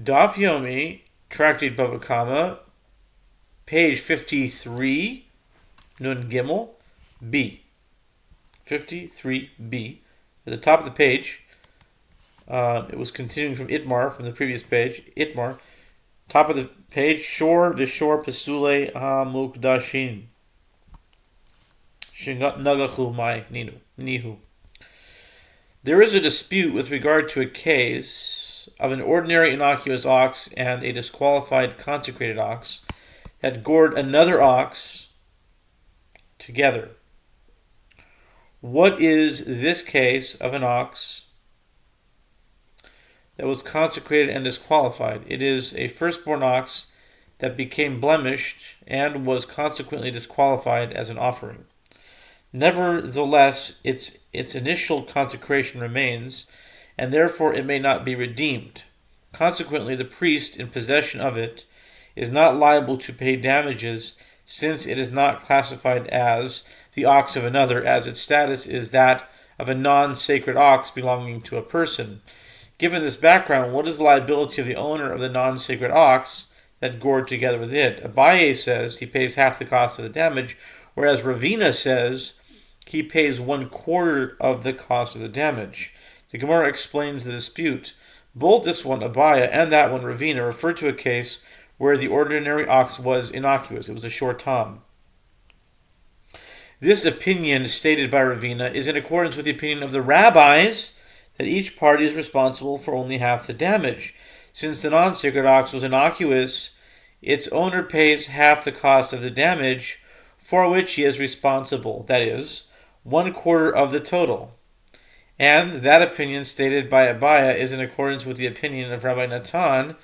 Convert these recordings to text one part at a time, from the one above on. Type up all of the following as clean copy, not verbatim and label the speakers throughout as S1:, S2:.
S1: Daf Yomi, Tractate Bava, page 53, Nun Gimel, B. 53b. At the top of the page, it was continuing from Itmar, from the previous page. Itmar, top of the page, Shor Vishor Pesule HaMukdashin. Nagachu Mai Nihu. There is a dispute with regard to a case of an ordinary innocuous ox and a disqualified consecrated ox that gored another ox together. What is this case of an ox that was consecrated and disqualified? It is a firstborn ox that became blemished and was consequently disqualified as an offering. Nevertheless, its initial consecration remains, and therefore it may not be redeemed. Consequently, the priest in possession of it is not liable to pay damages, since it is not classified as the ox of another, as its status is that of a non-sacred ox belonging to a person. Given this background, what is the liability of the owner of the non-sacred ox that gored together with it? Abaye says he pays half the cost of the damage, whereas Ravina says he pays 1/4 of the cost of the damage. The Gemara explains the dispute. Both this one, Abaye, and that one, Ravina, refer to a case where the ordinary ox was innocuous. It was a short tom. This opinion stated by Ravina is in accordance with the opinion of the rabbis that each party is responsible for only half the damage. Since the non-sacred ox was innocuous, its owner pays half the cost of the damage for which he is responsible, that is, 1/4 of the total. And that opinion stated by Abaye is in accordance with the opinion of Rabbi Natan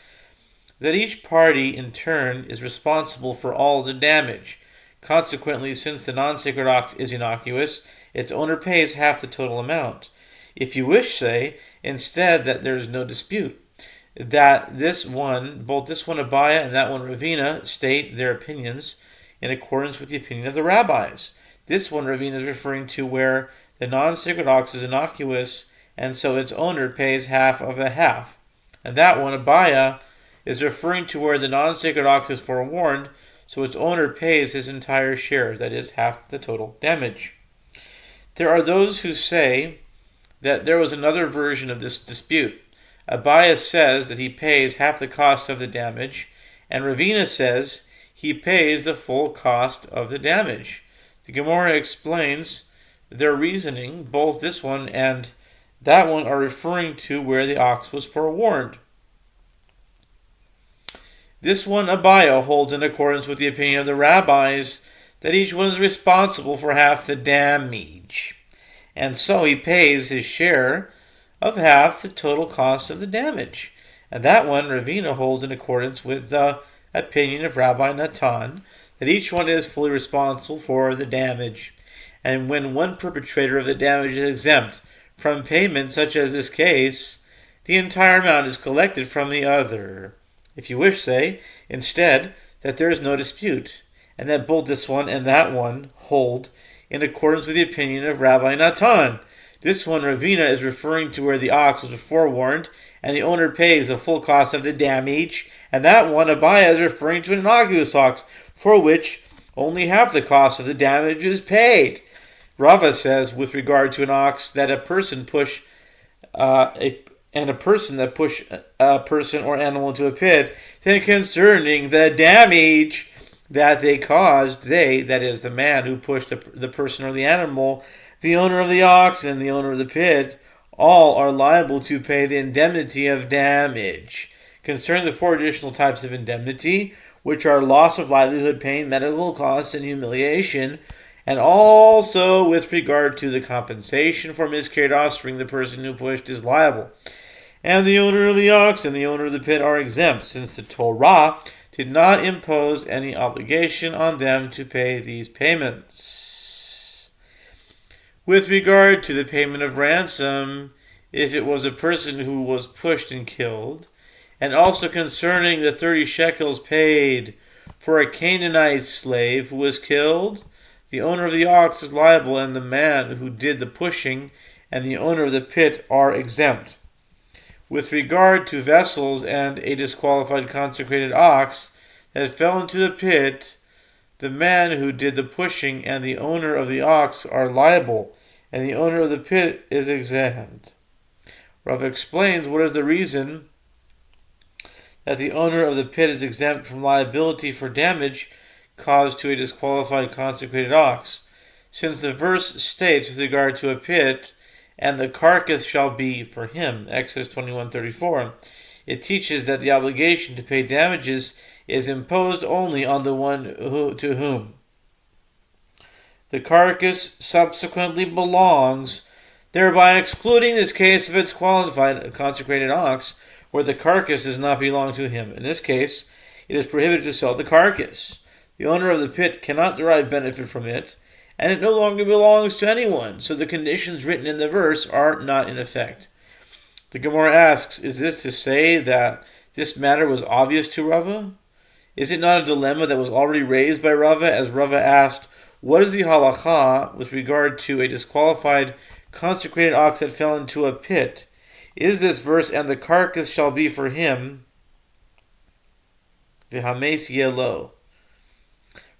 S1: that each party in turn is responsible for all the damage. Consequently, since the non-sacred ox is innocuous, its owner pays half the total amount. If you wish, say, instead, that there is no dispute, that both this one Abaye and that one Ravina state their opinions in accordance with the opinion of the rabbis. This one Ravina is referring to where the non-sacred ox is innocuous, and so its owner pays half of a half. And that one Abaye is referring to where the non-sacred ox is forewarned, so its owner pays his entire share, that is, half the total damage. There are those who say that there was another version of this dispute. Abaye says that he pays half the cost of the damage, and Ravina says he pays the full cost of the damage. The Gemara explains their reasoning. Both this one and that one are referring to where the ox was forewarned. This one Abaye holds in accordance with the opinion of the rabbis that each one is responsible for half the damage, and so he pays his share of half the total cost of the damage. And that one Ravina holds in accordance with the opinion of Rabbi Natan that each one is fully responsible for the damage. And when one perpetrator of the damage is exempt from payment, such as this case, the entire amount is collected from the other. If you wish, say, instead, that there is no dispute, and that both this one and that one hold in accordance with the opinion of Rabbi Natan. This one, Ravina, is referring to where the ox was forewarned, and the owner pays the full cost of the damage, and that one, Abaye, is referring to an innocuous ox, for which only half the cost of the damage is paid. Rava says, with regard to an ox, that a person push a person or animal into a pit, then concerning the damage that they caused, they, that is, the man who pushed the person or the animal, the owner of the ox and the owner of the pit, all are liable to pay the indemnity of damage. Concerning the 4 additional types of indemnity, which are loss of livelihood, pain, medical costs, and humiliation, and also with regard to the compensation for miscarried offspring, the person who pushed is liable. And the owner of the ox and the owner of the pit are exempt, since the Torah did not impose any obligation on them to pay these payments. With regard to the payment of ransom, if it was a person who was pushed and killed, and also concerning the 30 shekels paid for a Canaanite slave who was killed, the owner of the ox is liable, and the man who did the pushing and the owner of the pit are exempt. with regard to vessels and a disqualified consecrated ox that fell into the pit, the man who did the pushing and the owner of the ox are liable, and the owner of the pit is exempt. Rav explains what is the reason that the owner of the pit is exempt from liability for damage caused to a disqualified consecrated ox, since the verse states with regard to a pit, and the carcass shall be for him, Exodus 21:34. It teaches that the obligation to pay damages is imposed only on the one to whom the carcass subsequently belongs, thereby excluding this case of its qualified consecrated ox, where the carcass does not belong to him. In this case, it is prohibited to sell the carcass. The owner of the pit cannot derive benefit from it, and it no longer belongs to anyone, so the conditions written in the verse are not in effect. The Gemara asks, is this to say that this matter was obvious to Rava? Is it not a dilemma that was already raised by Rava, as Rava asked, what is the halacha with regard to a disqualified consecrated ox that fell into a pit? Is this verse, and the carcass shall be for him, v'hames yelo,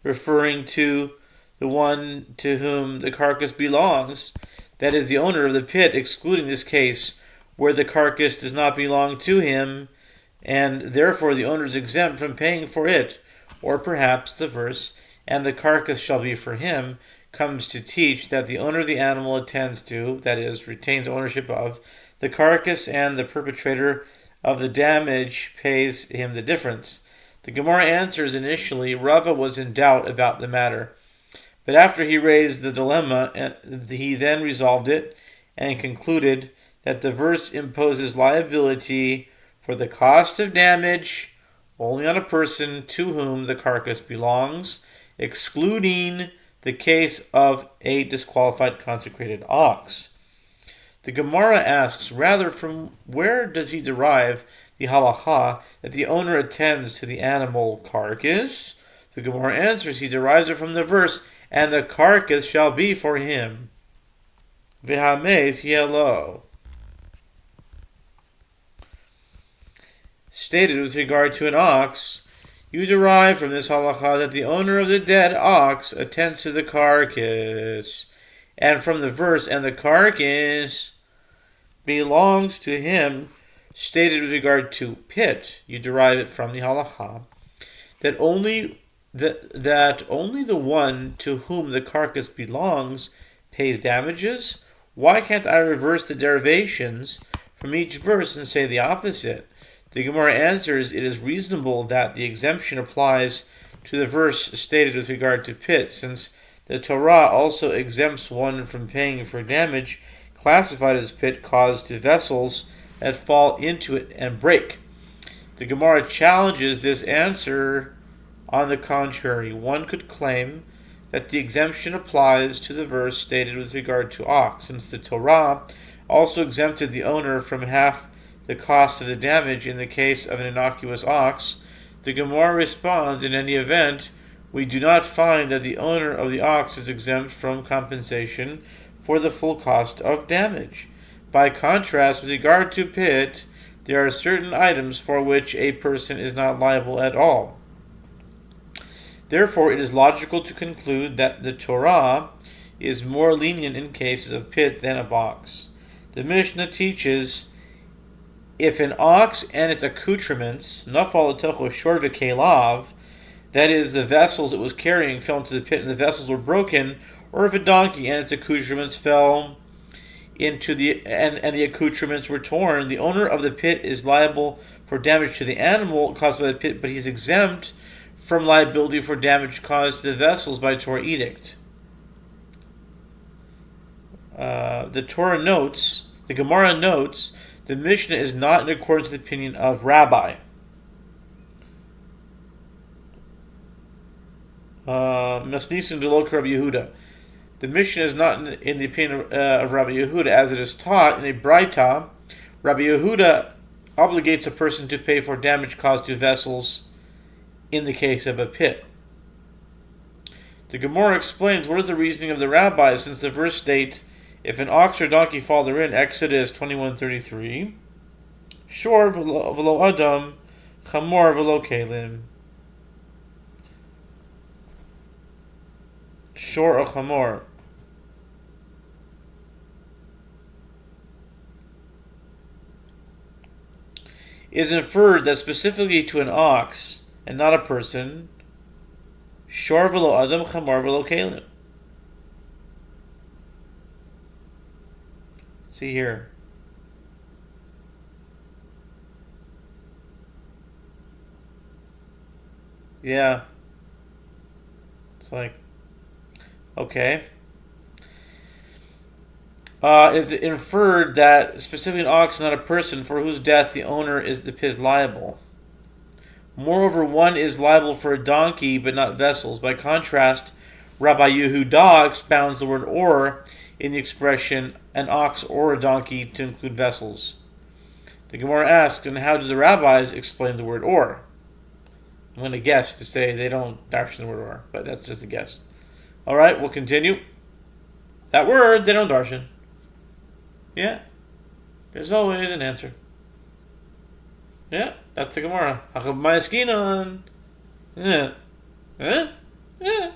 S1: referring to the one to whom the carcass belongs, that is the owner of the pit, excluding this case where the carcass does not belong to him, and therefore the owner is exempt from paying for it? Or perhaps the verse, and the carcass shall be for him, comes to teach that the owner of the animal attends to, that is, retains ownership of, the carcass, and the perpetrator of the damage pays him the difference. The Gemara answers initially, Rava was in doubt about the matter, but after he raised the dilemma, he then resolved it and concluded that the verse imposes liability for the cost of damage only on a person to whom the carcass belongs, excluding the case of a disqualified consecrated ox. The Gemara asks, rather, from where does he derive the halacha that the owner attends to the animal carcass? The Gemara answers, he derives it from the verse, and the carcass shall be for him. V'hames yelo. Stated with regard to an ox, you derive from this halacha that the owner of the dead ox attends to the carcass, and from the verse, and the carcass belongs to him, stated with regard to pit, you derive it from the halacha that only the one to whom the carcass belongs pays damages. Why can't I reverse the derivations from each verse and say the opposite? The Gemara answers, it is reasonable that the exemption applies to the verse stated with regard to pit, since the Torah also exempts one from paying for damage classified as pit caused to vessels that fall into it and break. The Gemara challenges this answer. On the contrary, one could claim that the exemption applies to the verse stated with regard to ox, since the Torah also exempted the owner from half the cost of the damage in the case of an innocuous ox. The Gemara responds, in any event, we do not find that the owner of the ox is exempt from compensation for the full cost of damage. By contrast, with regard to pit, there are certain items for which a person is not liable at all. Therefore, it is logical to conclude that the Torah is more lenient in cases of pit than of ox. The Mishnah teaches, if an ox and its accoutrements, nafal l'tocho shor v'kelav, that is, the vessels it was carrying fell into the pit and the vessels were broken, or if a donkey and its accoutrements fell into and the accoutrements were torn, the owner of the pit is liable for damage to the animal caused by the pit, but he's exempt from liability for damage caused to the vessels by Torah edict. The Gemara notes, the Mishnah is not in accordance with the opinion of Rabbi. Masnisin delok Rabbi Yehuda. The Mishnah is not in the opinion of Rabbi Yehuda, as it is taught in a Braita. Rabbi Yehuda obligates a person to pay for damage caused to vessels in the case of a pit. The Gemara explains what is the reasoning of the rabbis, since the verse states, if an ox or donkey fall therein, Exodus 21:33, Shor v'lo adam, chamor v'lo kelim. Shor or chamor. Is inferred that specifically to an ox and not a person, shor v'lo adam, chamor v'lo kelim. See here. Yeah. It's like, okay. Is it inferred that specifically an ox is not a person for whose death the owner is liable? Moreover, one is liable for a donkey but not vessels. By contrast, Rabbi Yehuda expounds the word or in the expression an ox or a donkey to include vessels. The Gemara asks, and how do the rabbis explain the word or? I'm going to guess to say they don't darshan the word or, but that's just a guess. Alright, we'll continue. That word, they don't darshan. Yeah. There's always an answer. Yeah, that's the Gemara. Yeah. Yeah.